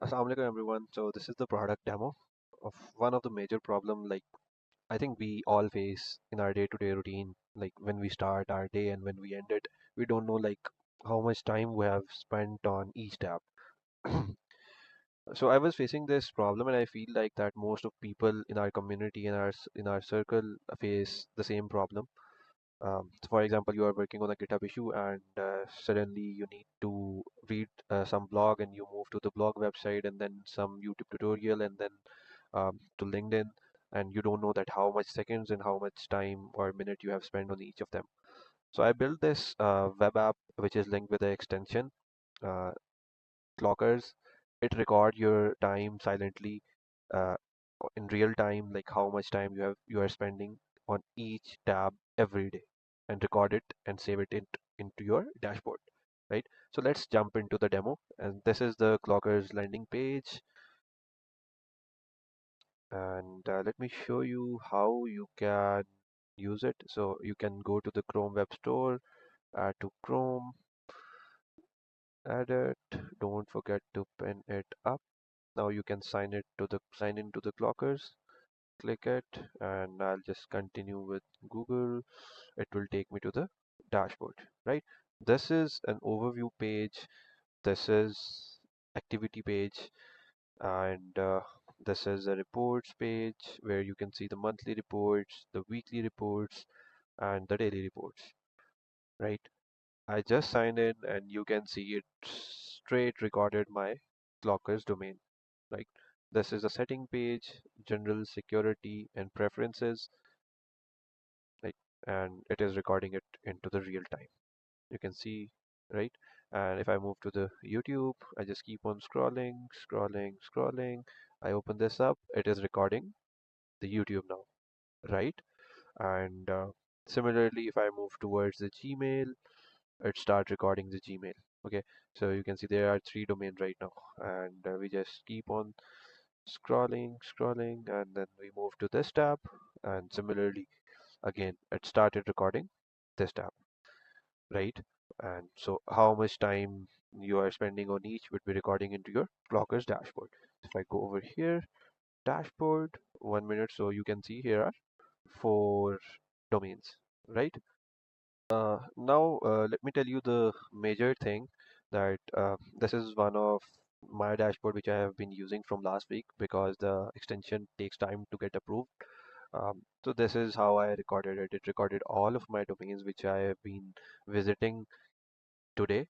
Assalamu alaikum everyone. So this is the product demo of one of the major problem I think we all face in our day-to-day routine. Like when we start our day and when we end it, we don't know how much time we have spent on each tab. So I was facing this problem and I feel like that most of people in our community in our circle face the same problem. So for example, you are working on a GitHub issue and suddenly you need to read some blog and you move to the blog website and then some YouTube tutorial and then to LinkedIn, and you don't know that how much seconds and how much time or minute you have spent on each of them. So I built this web app which is linked with the extension uh, Klokrs. It record your time silently uh, in real time, like how much time you are spending on each tab every day, and record it and save it into your dashboard, right? So let's jump into the demo, and this is the Klokrs landing page, and let me show you how you can use it. So you can go to the Chrome Web Store, add to Chrome, add it. Don't forget to pin it up. Now you can sign into the Klokrs. Click it, and I'll just continue with Google. It will take me to the dashboard, right? This is an overview page. This is activity page, and this is a reports page where you can see the monthly reports, the weekly reports, and the daily reports, right? I just signed in, and you can see it straight recorded my Clockers domain, right? This is a setting page, general security and preferences, like, and it is recording it into the real time. You can see, right? And if I move to the YouTube, I just keep on scrolling, scrolling, scrolling. I open this up, it is recording the YouTube now, right? And similarly, if I move towards the Gmail, it starts recording the Gmail. Okay, so you can see there are three domains right now, and we just keep on scrolling, scrolling, and then we move to this tab, and similarly, again, it started recording this tab, right? And so how much time you are spending on each would be recording into your Clockers dashboard. If I go over here, dashboard, 1 minute, so you can see here are four domains, right? Now, let me tell you the major thing that this is one of my dashboard which I have been using from last week because the extension takes time to get approved. So this is how I recorded it. It recorded all of my domains which I have been visiting today,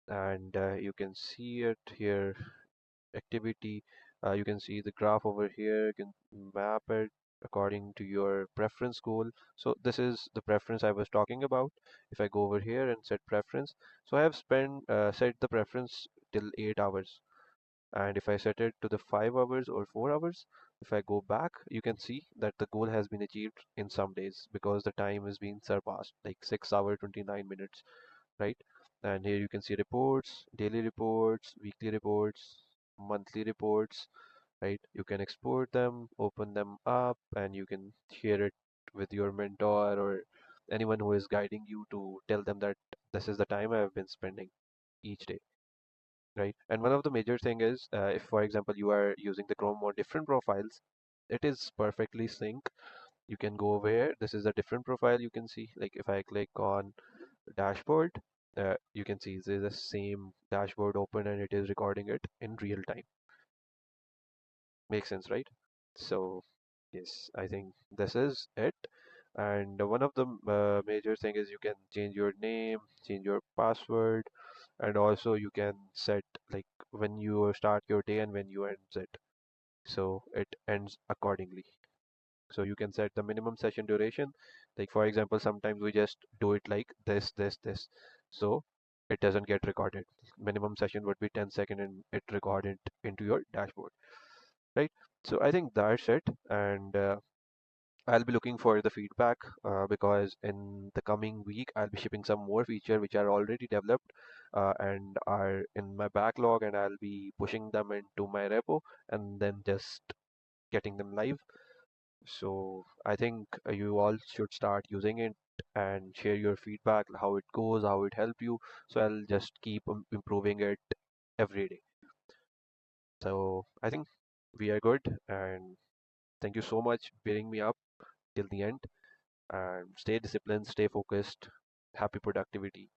and you can see it here, activity. You can see the graph over here. You can map it according to your preference goal. So this is the preference I was talking about. If I go over here and set preference, so I have set the preference till 8 hours, and if I set it to the 5 hours or 4 hours, if I go back, you can see that the goal has been achieved in some days because the time is being surpassed, like 6 hours 29 minutes, right? And here you can see reports, daily reports, weekly reports, monthly reports, right? You can export them, open them up, and you can share it with your mentor or anyone who is guiding you to tell them that this is the time I have been spending each day, right? And one of the major thing is if, for example, you are using the Chrome on different profiles, it is perfectly sync. You can go over here. This is a different profile you can see. Like if I click on dashboard, you can see there's the same dashboard open and it is recording it in real time. Makes sense, right? So yes, I think this is it. And one of the major thing is you can change your name, change your password, and also you can set like when you start your day and when you end it. So it ends accordingly. So you can set the minimum session duration. Like for example, sometimes we just do it like this. So it doesn't get recorded. Minimum session would be 10 seconds and it recorded into your dashboard, right? So I think that's it. And I'll be looking for the feedback because in the coming week I'll be shipping some more feature which are already developed and are in my backlog, and I'll be pushing them into my repo and then just getting them live. So I think you all should start using it and share your feedback, how it goes, how it helped you. So I'll just keep improving it every day. So I think we are good, and thank you so much bearing me up till the end. And stay disciplined, stay focused. Happy productivity.